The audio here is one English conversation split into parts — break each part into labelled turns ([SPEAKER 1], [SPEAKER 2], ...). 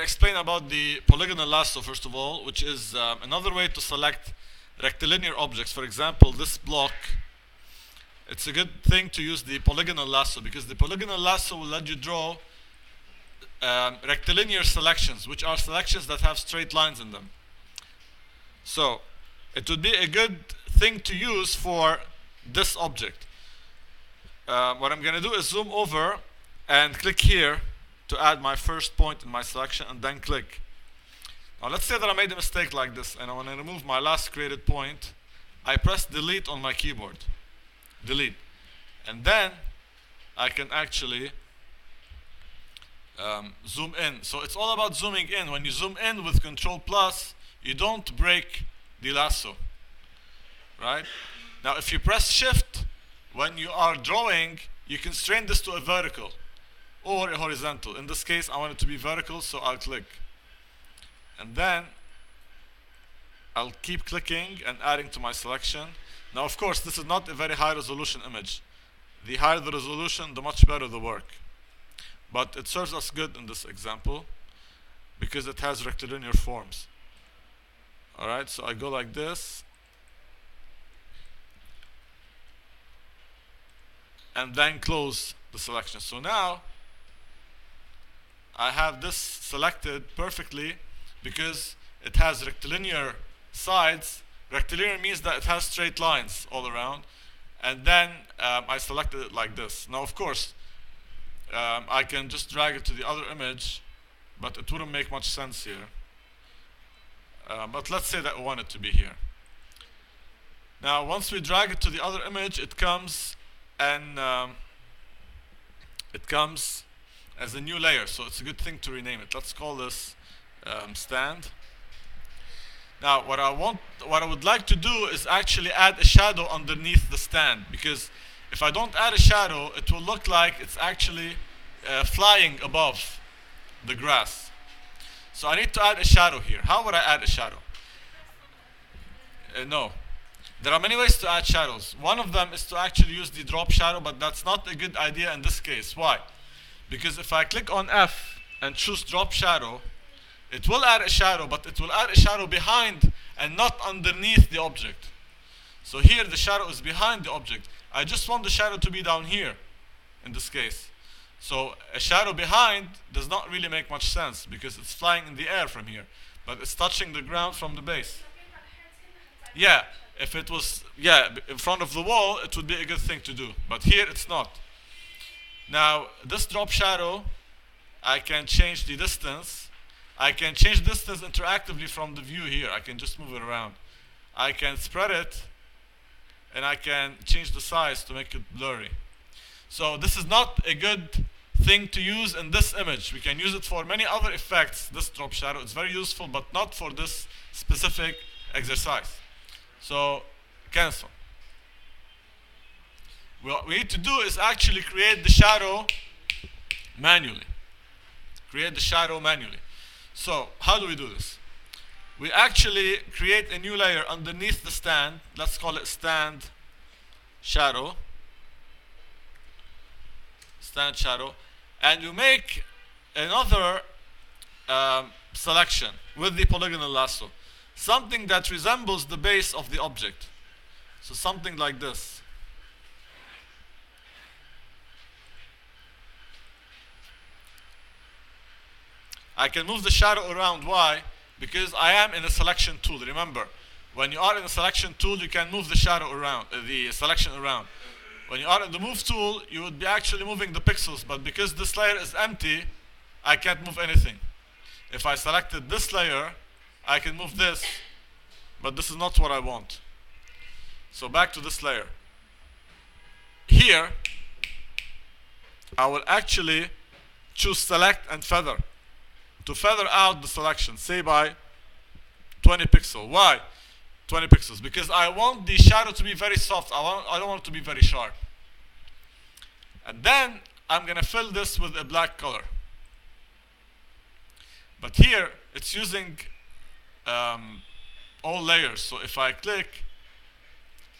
[SPEAKER 1] explain about the polygonal lasso first of all, which is another way to select rectilinear objects. For example, this block. It's a good thing to use the polygonal lasso because the polygonal lasso will let you draw rectilinear selections, which are selections that have straight lines in them. So it would be a good thing to use for this object. What I'm going to do is zoom over and click here to add my first point in my selection, and then click. Now let's say that I made a mistake like this and I want to remove my last created point. I press delete on my keyboard. Delete. And then I can actually zoom in. So it's all about zooming in. When you zoom in with Control Plus, you don't break the lasso. Right? Now if you press Shift, when you are drawing, you constrain this to a vertical or a horizontal. In this case, I want it to be vertical, so I'll click. And then I'll keep clicking and adding to my selection. Now, of course, this is not a very high resolution image. The higher the resolution, the much better the work. But it serves us good in this example because it has rectilinear forms. Alright, so I go like this. And then close the selection. So now I have this selected perfectly because it has rectilinear sides. Rectilinear means that it has straight lines all around. And then I selected it like this. Now, of course, I can just drag it to the other image, but it wouldn't make much sense here. But let's say that we want it to be here. Now, once we drag it to the other image, it comes and it comes as a new layer. So it's a good thing to rename it. Let's call this stand. Now, what I would like to do is actually add a shadow underneath the stand, because if I don't add a shadow, it will look like it's actually flying above the grass. So I need to add a shadow here. How would I add a shadow? No. There are many ways to add shadows. One of them is to actually use the drop shadow, but that's not a good idea in this case. Why? Because if I click on F and choose drop shadow, it will add a shadow, but it will add a shadow behind and not underneath the object. So here the shadow is behind the object. I just want the shadow to be down here in this case. So a shadow behind does not really make much sense because it's flying in the air from here, but it's touching the ground from the base. Yeah, if it was in front of the wall, it would be a good thing to do, but here it's not. Now this drop shadow, I can change the distance. I can change distance interactively from the view here. I can just move it around. I can spread it, and I can change the size to make it blurry. So this is not a good thing to use in this image. We can use it for many other effects, this drop shadow. It's very useful, but not for this specific exercise. So cancel. What we need to do is actually create the shadow manually. Create the shadow manually. So how do we do this? We actually create a new layer underneath the stand. Let's call it stand shadow. Stand shadow. And you make another selection with the polygonal lasso. Something that resembles the base of the object. So something like this. I can move the shadow around. Why? Because I am in a selection tool. Remember, when you are in a selection tool, you can move the shadow around, the selection around. When you are in the move tool, you would be actually moving the pixels, but because this layer is empty, I can't move anything. If I selected this layer, I can move this, but this is not what I want. So back to this layer. Here, I will actually choose select and feather to feather out the selection, say by 20 pixels. Why 20 pixels? Because I want the shadow to be very soft. I don't want it to be very sharp. And then I'm going to fill this with a black color. But here, it's using all layers. So if I click,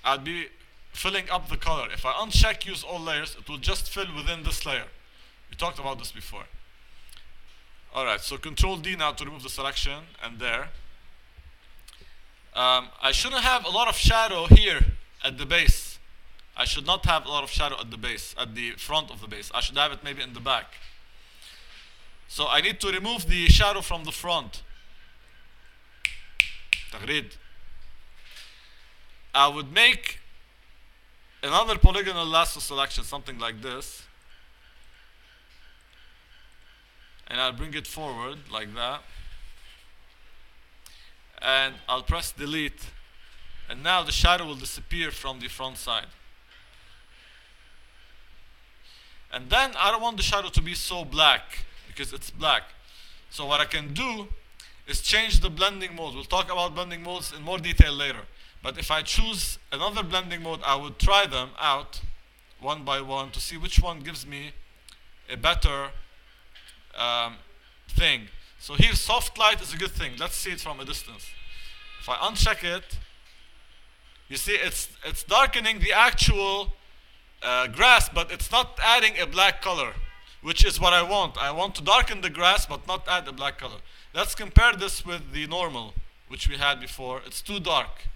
[SPEAKER 1] I'll be filling up the color. If I uncheck use all layers, it will just fill within this layer. We talked about this before. Alright, so Control D now to remove the selection, and there. I shouldn't have a lot of shadow here at the base. I should not have a lot of shadow at the base, at the front of the base. I should have it maybe in the back. So I need to remove the shadow from the front. تغريد. I would make another polygonal lasso selection, something like this. And I'll bring it forward like that. And I'll press delete. And now the shadow will disappear from the front side. And then I don't want the shadow to be so black, because it's black. So what I can do is change the blending mode. We'll talk about blending modes in more detail later. But if I choose another blending mode, I would try them out one by one to see which one gives me a better thing. So here, soft light is a good thing. Let's see it from a distance. If I uncheck it, you see it's darkening the actual grass, but it's not adding a black color, which is what I want. I want to darken the grass, but not add a black color. Let's compare this with the normal, which we had before. It's too dark.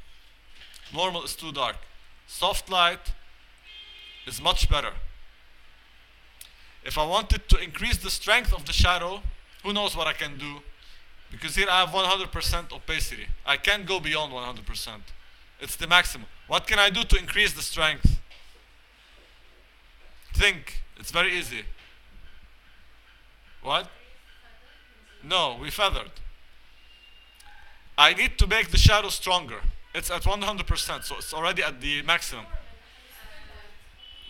[SPEAKER 1] Normal is too dark. Soft light is much better. If I wanted to increase the strength of the shadow, who knows what I can do? Because here I have 100% opacity. I can't go beyond 100%. It's the maximum. What can I do to increase the strength? Think. It's very easy. What? No, we feathered. I need to make the shadow stronger. It's at 100%, so it's already at the maximum.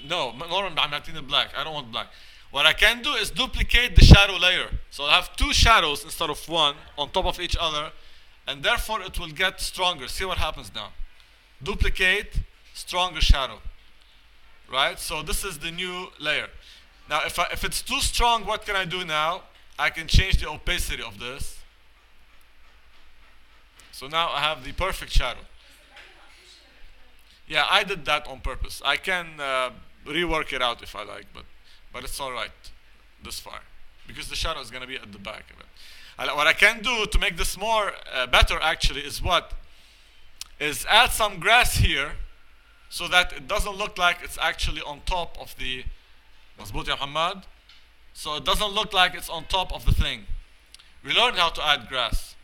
[SPEAKER 1] No, I'm not in black. I don't want black. What I can do is duplicate the shadow layer. So I have two shadows instead of one on top of each other, and therefore it will get stronger. See what happens now. Duplicate, stronger shadow. Right? So this is the new layer. Now if it's too strong, what can I do now? I can change the opacity of this. So now I have the perfect shadow. Yeah, I did that on purpose. I can rework it out if I like, but it's alright this far, because the shadow is going to be at the back of it. What I can do to make this more better actually is add some grass here, so that it doesn't look like it's actually on top of the مظبوط يا محمد. So it doesn't look like it's on top of the thing. We learned how to add grass.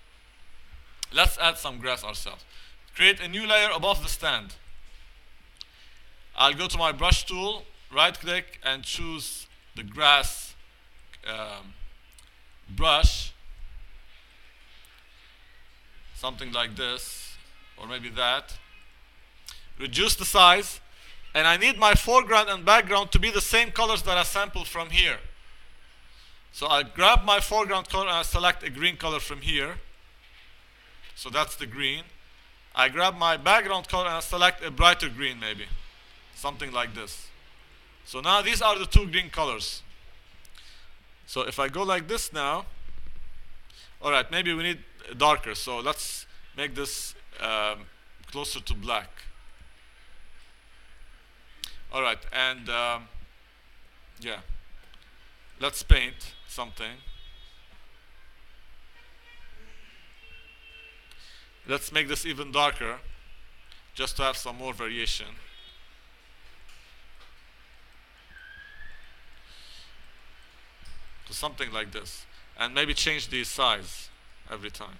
[SPEAKER 1] Let's add some grass ourselves. Create a new layer above the stand. I'll go to my brush tool, right click, and choose the grass brush. Something like this, or maybe that. Reduce the size, and I need my foreground and background to be the same colors that I sampled from here. So I grab my foreground color and I select a green color from here. So that's the green. I grab my background color and I select a brighter green maybe. Something like this. So now these are the two green colors. So if I go like this now, alright, maybe we need darker. So let's make this closer to black. Alright, and yeah, let's paint something. Let's make this even darker, just to have some more variation. To something like this, and maybe change the size every time.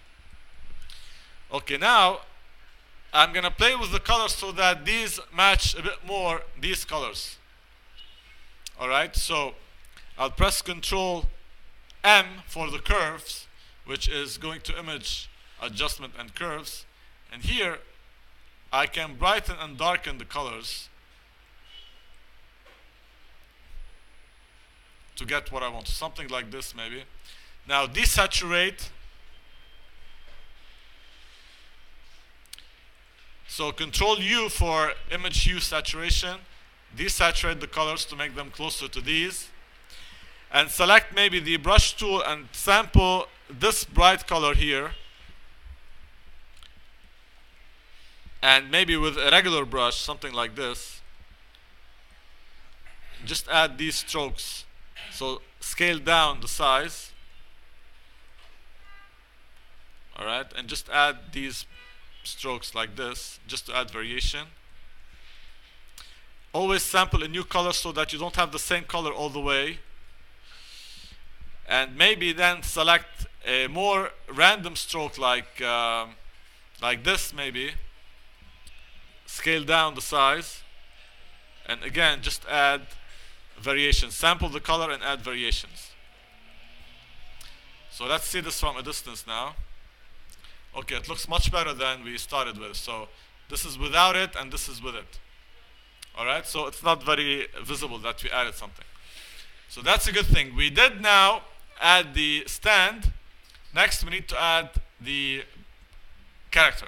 [SPEAKER 1] Okay, now I'm gonna play with the colors so that these match a bit more these colors. Alright, so I'll press Control M for the curves, which is going to image adjustment and curves, and here I can brighten and darken the colors to get what I want. Something like this maybe. Now desaturate. So Control U for image hue saturation. Desaturate the colors to make them closer to these. And select maybe the brush tool and sample this bright color here. And maybe with a regular brush, something like this, just add these strokes. So scale down the size. All right, and just add these strokes like this, just to add variation. Always sample a new color so that you don't have the same color all the way. And maybe then select a more random stroke like this maybe. Scale down the size. And again, just add variations. Sample the color and add variations. So let's see this from a distance now. Okay, it looks much better than we started with. So this is without it and this is with it. Alright, so it's not very visible that we added something. So that's a good thing. We did now add the stand. Next we need to add the character.